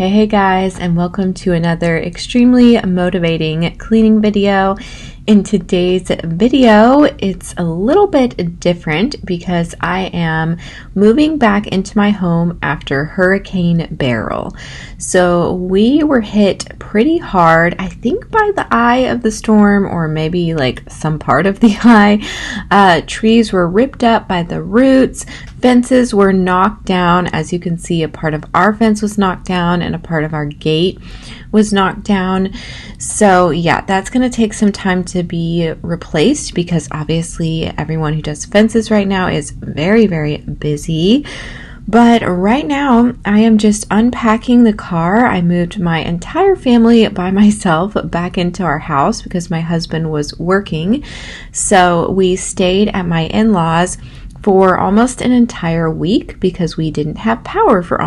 Hey guys, and welcome to another extremely motivating cleaning video. In today's video, it's a little bit different because I am moving back into my home after Hurricane Beryl. So we were hit pretty hard, I think by the eye of the storm, or maybe like some part of the eye. Trees were ripped up by the roots. Fences were knocked down. As you can see, a part of our fence was knocked down and a part of our gate was knocked down. So yeah, that's going to take some time to be replaced because obviously everyone who does fences right now is very, very busy. But right now I am just unpacking the car. I moved my entire family by myself back into our house because my husband was working. So we stayed at my in-laws for almost an entire week because we didn't have power for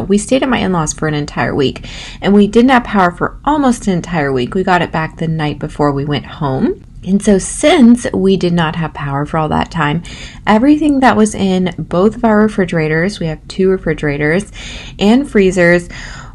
we stayed at my in-laws for an entire week and we didn't have power for almost an entire week. We got it back the night before we went home. And so since we did not have power for all that time, everything that was in both of our refrigerators, we have 2 refrigerators and freezers,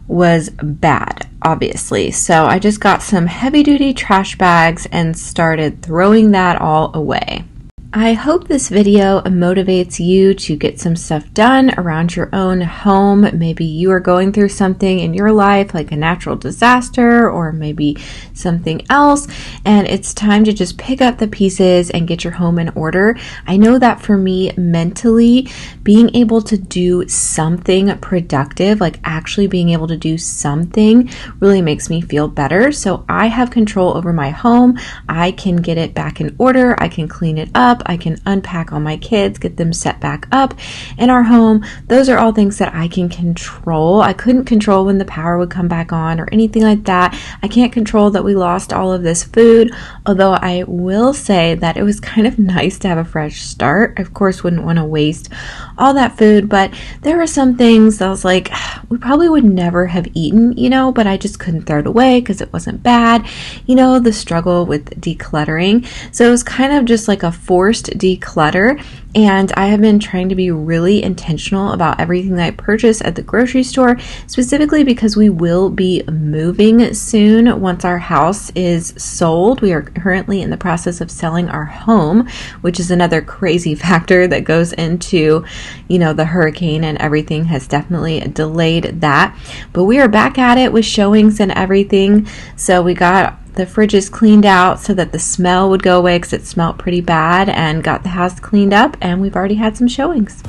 was bad, obviously. So I just got some heavy duty trash bags and started throwing that all away. I hope this video motivates you to get some stuff done around your own home. Maybe you are going through something in your life like a natural disaster or maybe something else, and it's time to just pick up the pieces and get your home in order. I know that for me, mentally, being able to do something productive, like actually being able to do something, really makes me feel better. So I have control over my home. I can get it back in order. I can clean it up. I can unpack all my kids, get them set back up in our home. Those are all things that I can control. I couldn't control when the power would come back on or anything like that. I can't control that we lost all of this food, although I will say that it was kind of nice to have a fresh start. I, of course, wouldn't want to waste all that food, but there were some things that I was like, we probably would never have eaten, but I just couldn't throw it away because it wasn't bad. The struggle with decluttering. So it was kind of just like a forced declutter, and I have been trying to be really intentional about everything that I purchase at the grocery store, specifically because we will be moving soon once our house is sold. We are currently in the process of selling our home, which is another crazy factor that goes into, the hurricane, and everything has definitely delayed that. But we are back at it with showings and everything. So we got the fridges cleaned out so that the smell would go away because it smelled pretty bad, and got the house cleaned up, and we've already had some showings.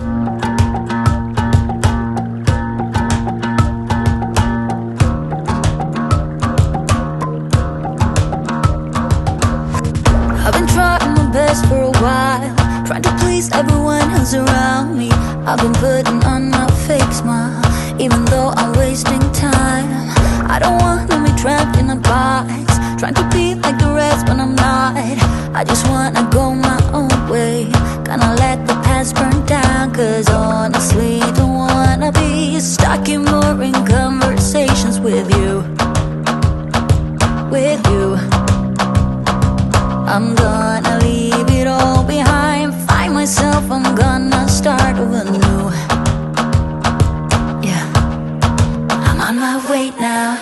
I've been trying my best for a while, trying to please everyone who's around me. I've been putting on my fake smile, even though I'm wasting time. I don't want to be trapped in a box, trying to be like the rest when I'm not. I just wanna go my own way, gonna let the past burn down. Cause honestly, don't wanna be stuck in boring conversations with you. I'm gonna leave it all behind, find myself, I'm gonna start over new. Yeah, I'm on my way now.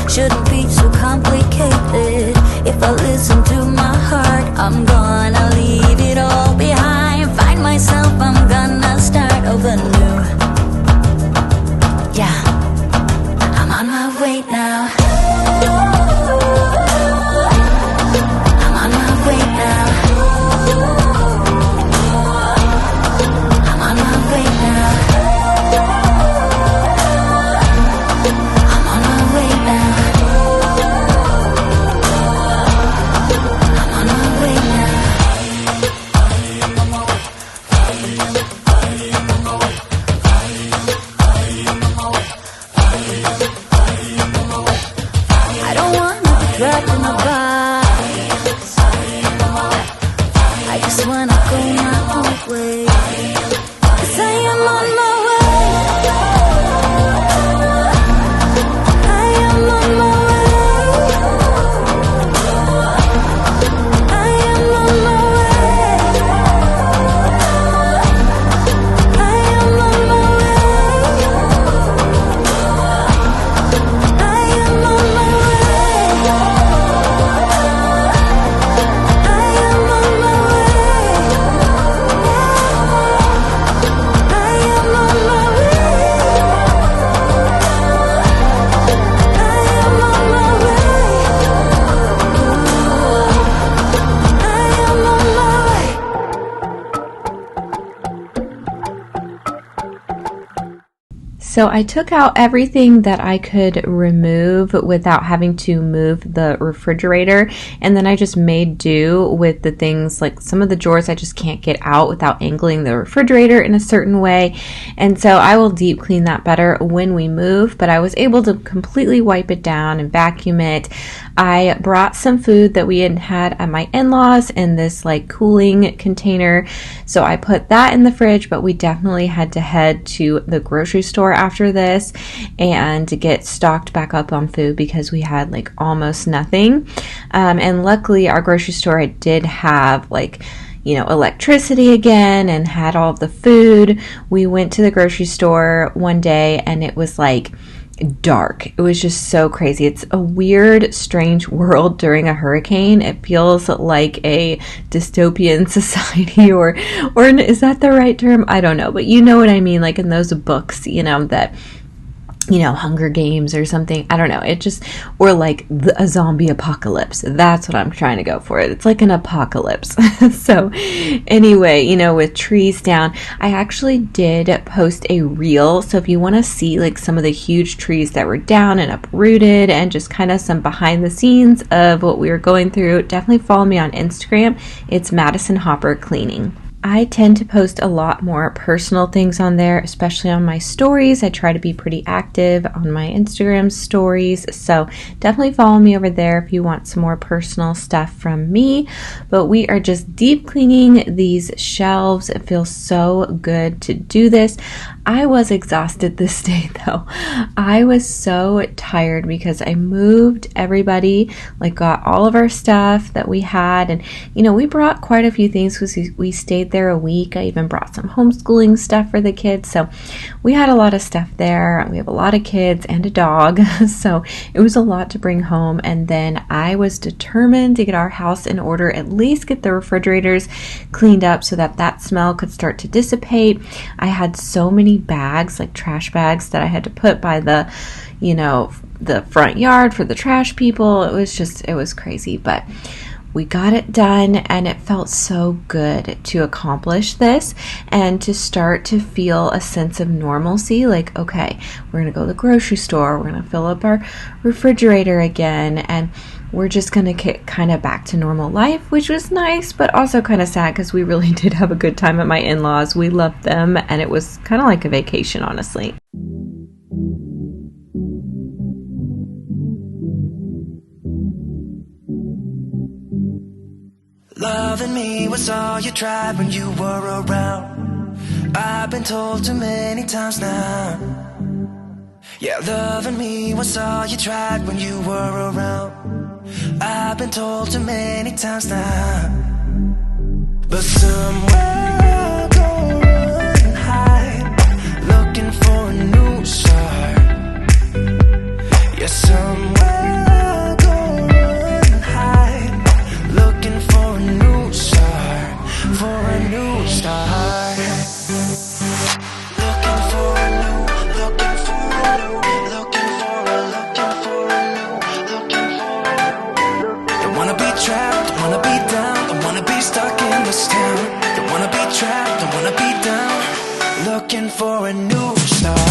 Shouldn't be so complicated. If I listen to my heart, I'm gonna leave it all behind, find myself, I'm gonna start over new. Yeah, I'm on my way now. I'm on my way now. I'm on my way now. I'm on my way now. So I took out everything that I could remove without having to move the refrigerator, and then I just made do with the things, like some of the drawers I just can't get out without angling the refrigerator in a certain way, and so I will deep clean that better when we move, but I was able to completely wipe it down and vacuum it. I brought some food that we had at my in-laws in this like cooling container, so I put that in the fridge, but we definitely had to head to the grocery store after this and get stocked back up on food because we had like almost nothing. And luckily our grocery store did have like, you know, electricity again and had all of the food. We went to the grocery store one day and it was like dark. It was just so crazy. It's a weird, strange world during a hurricane. It feels like a dystopian society, or is that the right term? I don't know, but you know what I mean, like in those books, you know, that, you know, Hunger Games or something. I don't know. It just, or like a zombie apocalypse. That's what I'm trying to go for. It's like an apocalypse. So anyway, you know, with trees down, I actually did post a reel. So if you want to see like some of the huge trees that were down and uprooted and just kind of some behind the scenes of what we were going through, definitely follow me on Instagram. It's Madison Hopper Cleaning. I tend to post a lot more personal things on there, especially on my stories. I try to be pretty active on my Instagram stories, so definitely follow me over there if you want some more personal stuff from me. But we are just deep cleaning these shelves. It feels so good to do this. I was exhausted this day though. I was so tired because I moved everybody, like got all of our stuff that we had, and you know, we brought quite a few things because we stayed there a week. I even brought some homeschooling stuff for the kids, so we had a lot of stuff there. We have a lot of kids and a dog, so it was a lot to bring home. And then I was determined to get our house in order, at least get the refrigerators cleaned up so that that smell could start to dissipate. I had so many bags, like trash bags, that I had to put by the, you know, the front yard for the trash people. It was crazy, but we got it done, and it felt so good to accomplish this and to start to feel a sense of normalcy. Like, okay, we're going to go to the grocery store, we're going to fill up our refrigerator again, and we're just going to get kind of back to normal life, which was nice, but also kind of sad because we really did have a good time at my in-laws. We loved them, and it was kind of like a vacation, honestly. Loving me was all you tried when you were around. I've been told too many times now. Yeah, loving me was all you tried when you were around. I've been told too many times now. But somewhere I'll go and hide, looking for a new start. Yeah, somewhere I'll go and hide, looking for a new start, for a new start. Looking for a new, looking for a new, looking for a new, looking for a new. Don't wanna be trapped, don't wanna be down, don't wanna be stuck in this town. Don't wanna be trapped, don't wanna be down, looking for a new start.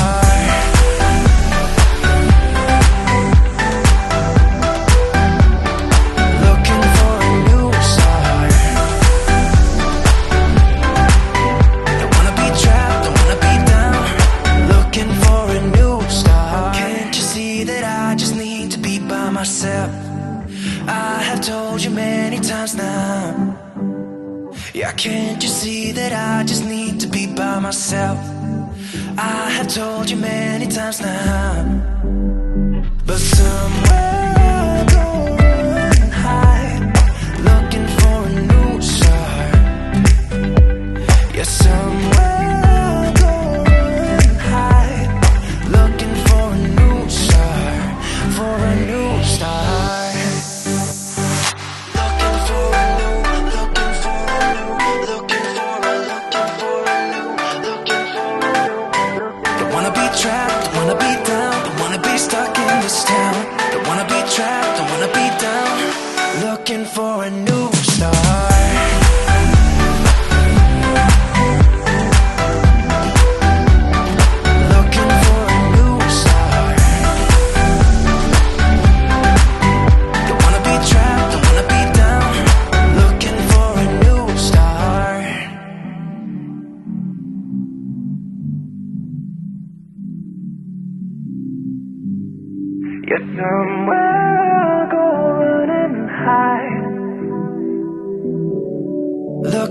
I have told you many times now. Yeah, can't you see that I just need to be by myself? I have told you many times now. But somewhere I'll go and hide, looking for a new start. Yeah, somewhere I'll go and hide, looking for a new start, for a new start. Trapped, don't wanna be down, looking for a new start. Looking for a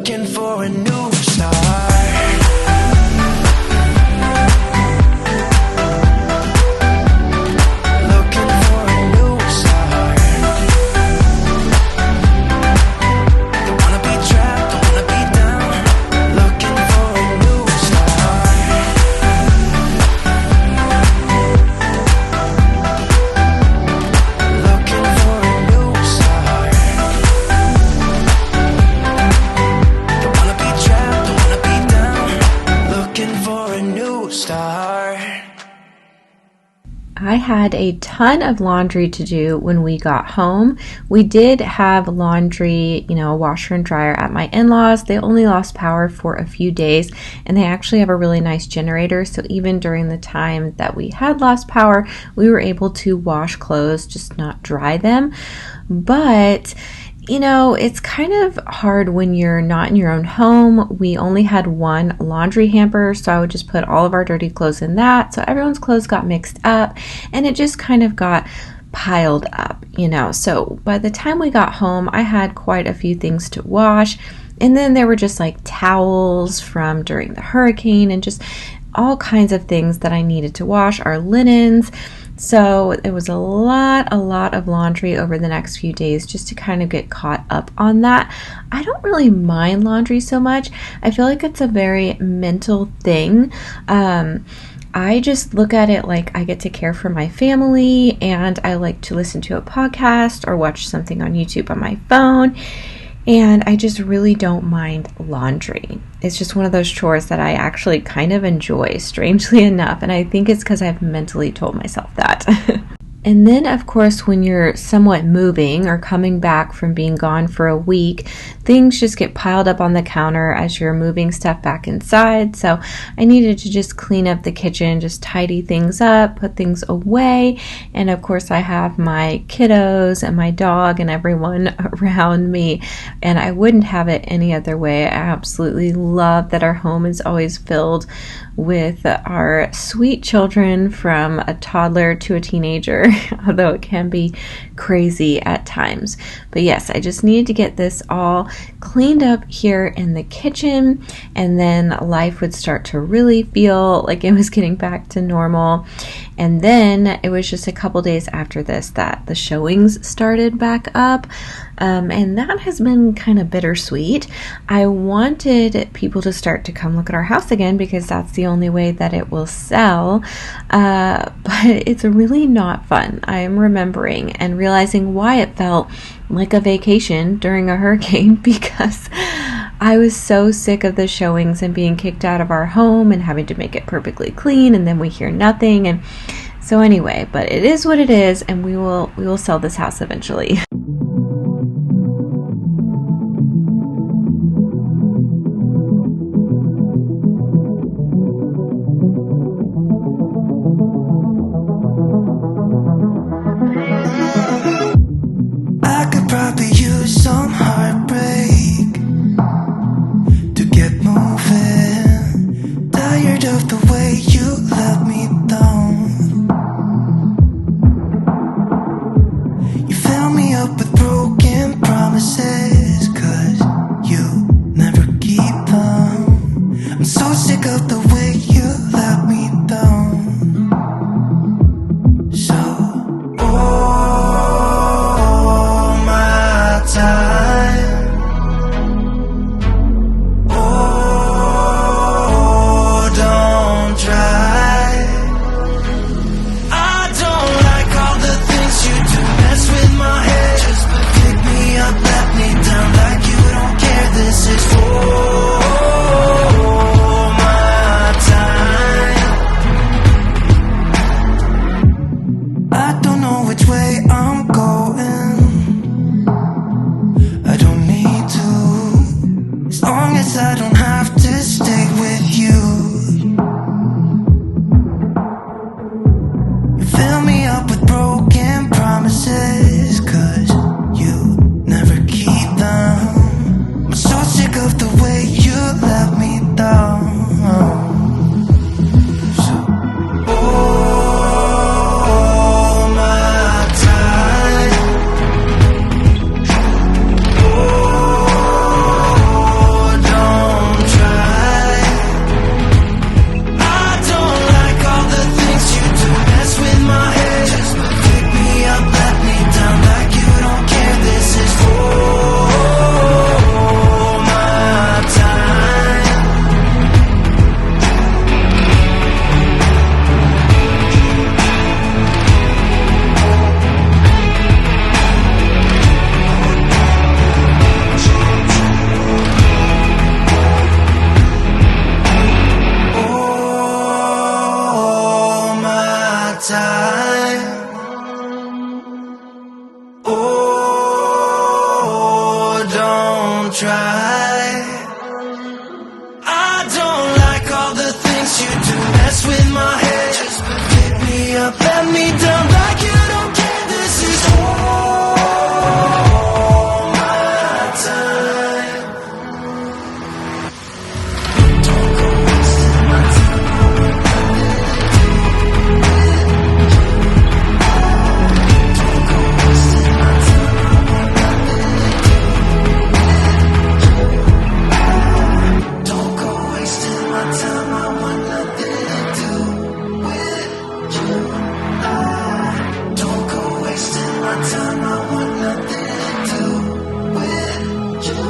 looking for a new start. I had a ton of laundry to do when we got home. We did have laundry, a washer and dryer at my in-laws. They only lost power for a few days, and they actually have a really nice generator. So even during the time that we had lost power, we were able to wash clothes, just not dry them. But it's kind of hard when you're not in your own home. We only had one laundry hamper, so I would just put all of our dirty clothes in that. So everyone's clothes got mixed up, and it just kind of got piled up, So by the time we got home, I had quite a few things to wash. And then there were just like towels from during the hurricane and just all kinds of things that I needed to wash, our linens. So it was a lot of laundry over the next few days just to kind of get caught up on that. I don't really mind laundry so much. I feel like it's a very mental thing. I just look at it like I get to care for my family, and I like to listen to a podcast or watch something on YouTube on my phone. And I just really don't mind laundry. It's just one of those chores that I actually kind of enjoy, strangely enough. And I think it's because I've mentally told myself that. And then, of course, when you're somewhat moving or coming back from being gone for a week, things just get piled up on the counter as you're moving stuff back inside. So I needed to just clean up the kitchen, just tidy things up, put things away. And of course, I have my kiddos and my dog and everyone around me, and I wouldn't have it any other way. I absolutely love that our home is always filled with our sweet children, from a toddler to a teenager, although it can be crazy at times. But yes, I just needed to get this all cleaned up here in the kitchen, and then life would start to really feel like it was getting back to normal. And then it was just a couple days after this that the showings started back up. And that has been kind of bittersweet. I wanted people to start to come look at our house again because that's the only way that it will sell. But it's really not fun. I am remembering and realizing why it felt like a vacation during a hurricane, because I was so sick of the showings and being kicked out of our home and having to make it perfectly clean, and then we hear nothing. And so anyway, but it is what it is, and we will sell this house eventually. Probably use some heartbreak to get moving. Tired of the way you let me down. You fill me up with broken promises, 'cause you never keep them. I'm so sick of the way you let me down. So time. Oh, don't try. I don't like all the things you do, mess with my head. Just pick me up, let me down like you don't care. This is my time. I don't know which way I'm going. As long as I don't have to stay with you. You fill me up with broken promises, 'cause you never keep them. I'm so sick of the way you let me down. So, my time. don't try. I don't like all the things you do, mess with my head. Just pick me up, let me down like you don't care. This is all my time. Don't go wasting my time. Don't go wasting my time. Don't go wasting my time. I want nothing to do with you. Don't go wasting my time. I want nothing to do with you.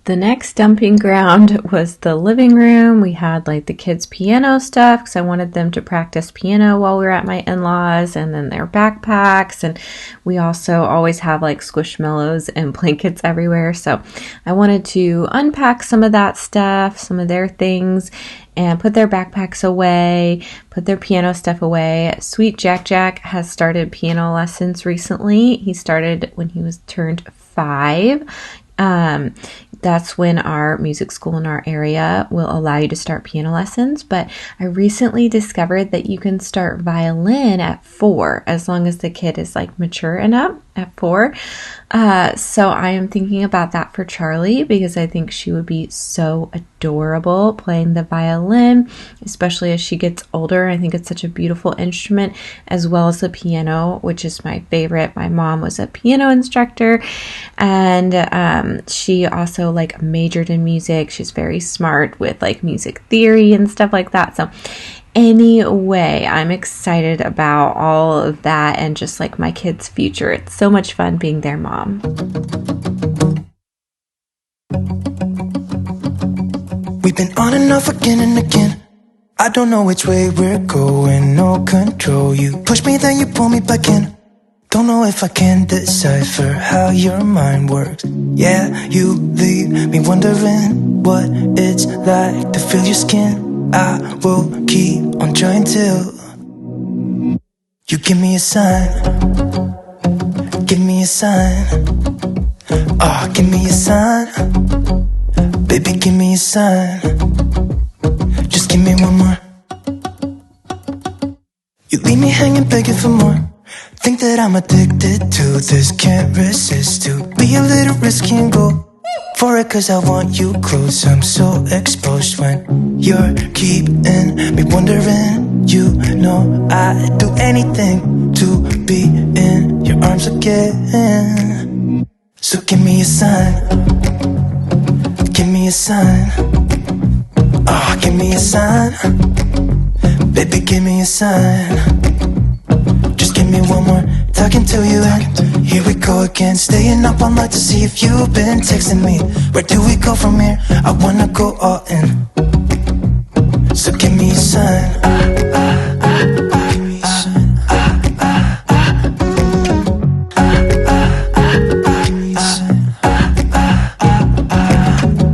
The next dumping ground was the living room. We had like the kids' piano stuff because I wanted them to practice piano while we were at my in-laws, and then their backpacks. And we also always have like squishmallows and blankets everywhere. So I wanted to unpack some of that stuff, some of their things, and put their backpacks away, put their piano stuff away. Sweet Jack has started piano lessons recently. He started when he was turned 5. That's when our music school in our area will allow you to start piano lessons. But I recently discovered that you can start violin at 4, as long as the kid is like mature enough at 4. So I am thinking about that for Charlie, because I think she would be so adorable playing the violin, especially as she gets older. I think it's such a beautiful instrument, as well as the piano, which is my favorite. My mom was a piano instructor, and she also like majored in music. She's very smart with like music theory and stuff like that. So anyway, I'm excited about all of that and just like my kids' future. It's so much fun being their mom. We've been on and off again and again. I don't know which way we're going, no control. You push me, then you pull me back in. Don't know if I can decipher how your mind works. Yeah, you leave me wondering what it's like to feel your skin. I will keep on trying till you give me a sign. Give me a sign. Oh, give me a sign. Baby, give me a sign. Just give me one more. You leave me hanging, begging for more. Think that I'm addicted to this, can't resist to be a little risky and go for it, cause I want you close. I'm so exposed when you're keeping me wondering. You know I'd do anything to be in your arms again. So give me a sign. Give me a sign. Oh, give me a sign. Baby, give me a sign. Just give me one more, talking to you, and here we go again. Staying up all night to see if you've been texting me. Where do we go from here? I wanna go all in. So give me a sign. Give me a sign. Give me a sign.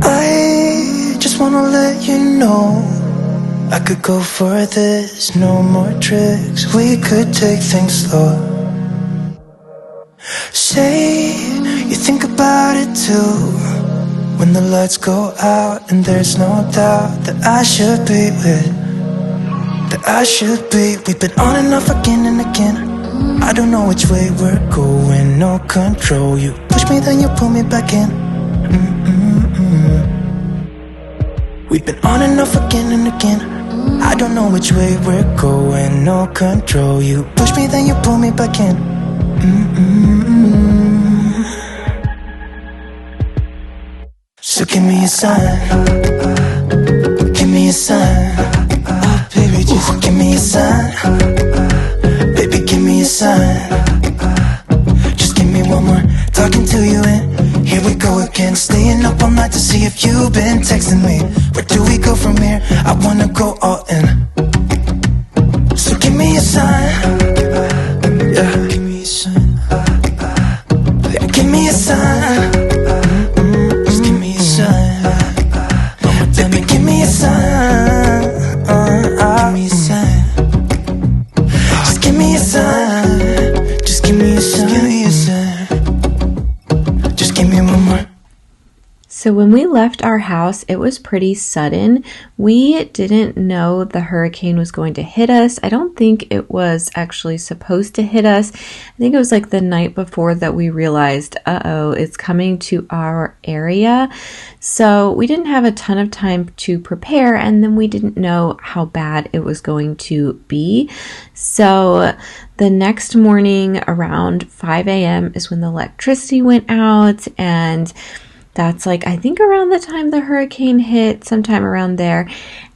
I just wanna let you know I could go for this, no more tricks. We could take things slow. Say you think about it too. When the lights go out and there's no doubt that I should be with, that I should be. We've been on and off again and again. I don't know which way we're going, no control. You push me, then you pull me back in. We've been on and off again and again. I don't know which way we're going, no control. You push me, then you pull me back in. So give me a sign. Give me a sign. Oh baby, just give me a sign. Baby, give me a sign. Just give me one more, talking to you, and here we go again. Staying up all night to see if you've been texting me. Where do we go from here? I wanna go all in. So give me a sign. Yeah, give me a sign. Yeah, give me a sign. Just give me a sign. Baby, give me a sign. Give me a sign. Just give me a sign. Just give me a sign. Give me a sign. So when we left our house, it was pretty sudden. We didn't know the hurricane was going to hit us. I don't think it was actually supposed to hit us. I think it was like the night before that we realized, uh-oh, it's coming to our area. So we didn't have a ton of time to prepare, and then we didn't know how bad it was going to be. So the next morning around 5 a.m. is when the electricity went out, and that's like, I think around the time the hurricane hit, sometime around there,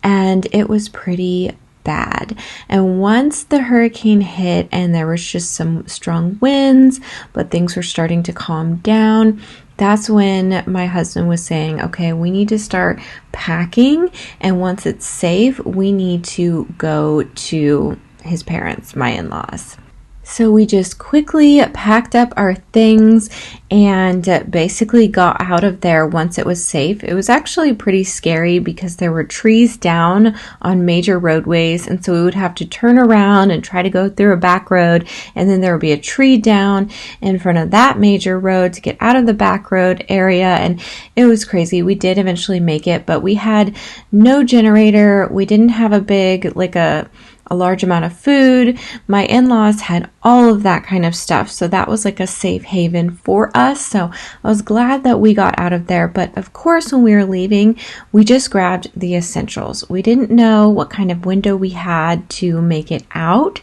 and it was pretty bad. And once the hurricane hit and there was just some strong winds, but things were starting to calm down, that's when my husband was saying, okay, we need to start packing, and once it's safe, we need to go to his parents, my in-laws. So we just quickly packed up our things and basically got out of there once it was safe. It was actually pretty scary because there were trees down on major roadways, and so we would have to turn around and try to go through a back road, and then there would be a tree down in front of that major road to get out of the back road area, and it was crazy. We did eventually make it, but we had no generator. We didn't have a big, like a large amount of food. My in-laws had all of that kind of stuff, so that was like a safe haven for us. So I was glad that we got out of there. But of course, when we were leaving, we just grabbed the essentials. We didn't know what kind of window we had to make it out,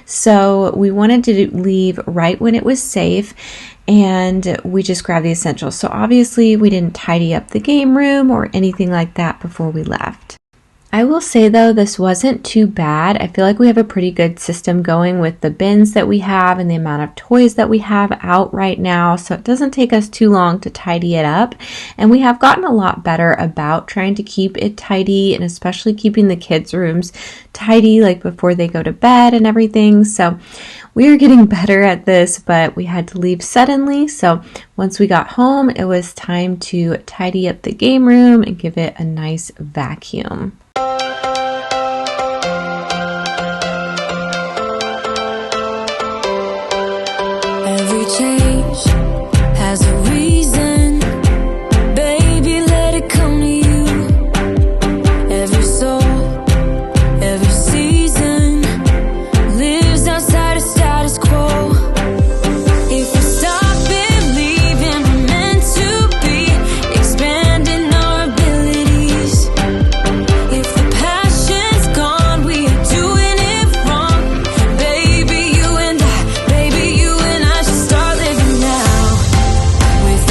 so we wanted to leave right when it was safe, and we just grabbed the essentials. So obviously we didn't tidy up the game room or anything like that before we left. I will say though, this wasn't too bad. I feel like we have a pretty good system going with the bins that we have and the amount of toys that we have out right now. So it doesn't take us too long to tidy it up. And we have gotten a lot better about trying to keep it tidy, and especially keeping the kids' rooms tidy, like before they go to bed and everything. So we are getting better at this, but we had to leave suddenly. So once we got home, it was time to tidy up the game room and give it a nice vacuum. Every change has a reason, baby, let it come to you. Every soul, every season lives outside of status quo. If we stop believing we're meant to be, expanding our abilities. If the passion's gone, we are doing it wrong. Baby, you and I should start living now. With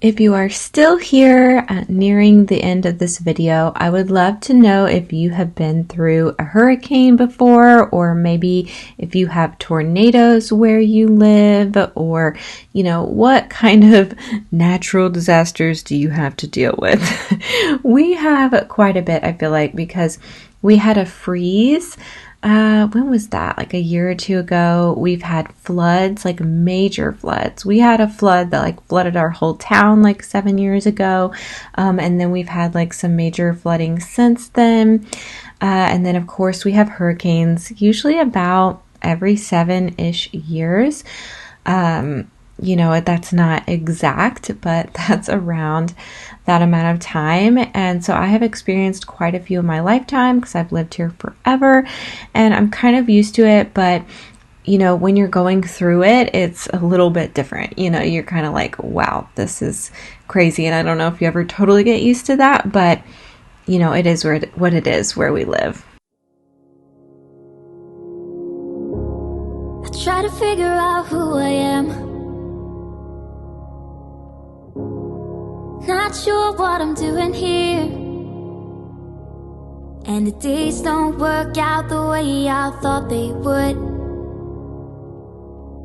If you are still here nearing the end of this video, I would love to know if you have been through a hurricane before, or maybe if you have tornadoes where you live, or, what kind of natural disasters do you have to deal with? We have quite a bit, I feel like, because we had a freeze. When was that? Like a year or two ago. We've had floods, like major floods. We had a flood that like flooded our whole town like 7 years ago. And then we've had like some major flooding since then. And then of course we have hurricanes, usually about every 7-ish years. That's not exact, but that's around that amount of time. And so I have experienced quite a few in my lifetime because I've lived here forever and I'm kind of used to it. But, when you're going through it, it's a little bit different. You're kind of like, wow, this is crazy. And I don't know if you ever totally get used to that, but, it is what it is where we live. I try to figure out who I am. Not sure what I'm doing here, and the days don't work out the way I thought they would.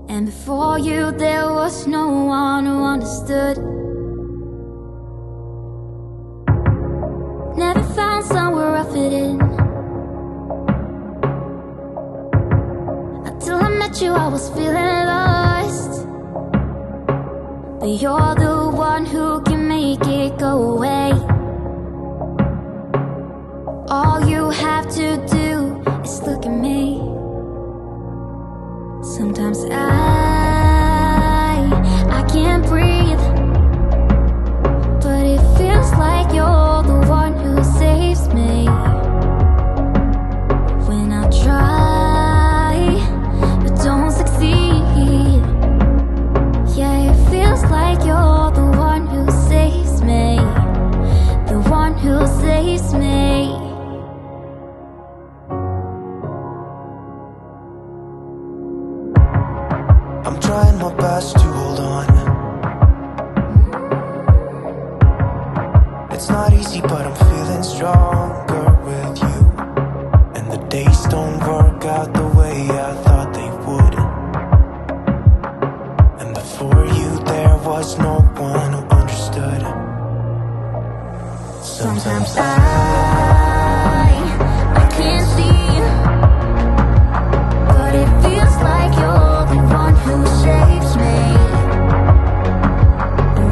And before you there was no one who understood. Never found somewhere I fit in. Until I met you I was feeling lost. But you're the one who can make it go away. All you have to do is look at me. Sometimes I can't breathe, but it feels like you're the one who saves me. When I try, but don't succeed. Yeah, it feels like you're the one who saves me. The one who saves me. I'm trying my best to hold on. It's not easy, but I'm feeling stronger with you. And the days don't work out the way I thought they would. And before you there was no one who understood. Sometimes I can't see, but it feels like you're the one who saves me.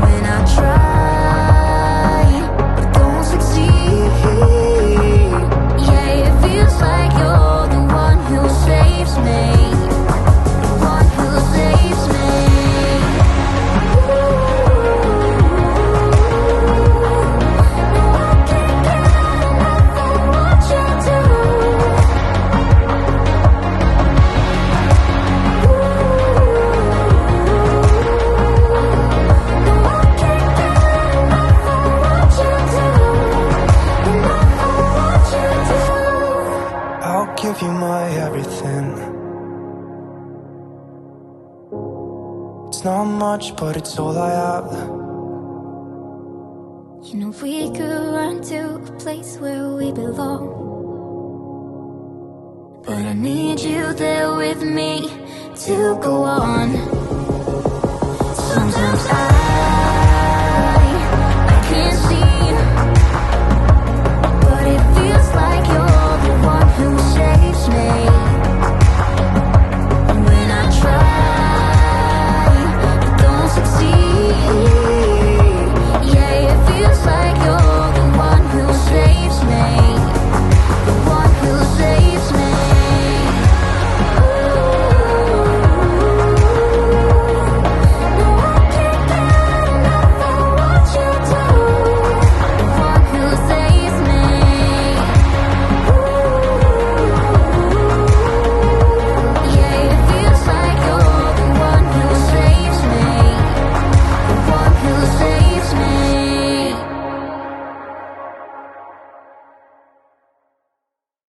When I try, but don't succeed. Yeah, it feels like you're the one who saves me. The one who saves me. No, I can't get enough of what you do. No, I can't get enough of what you do. Enough of what you do. I'll give you my everything. It's not much, but it's all I have. We could run to a place where we belong, but I need you there with me to go on. Sometimes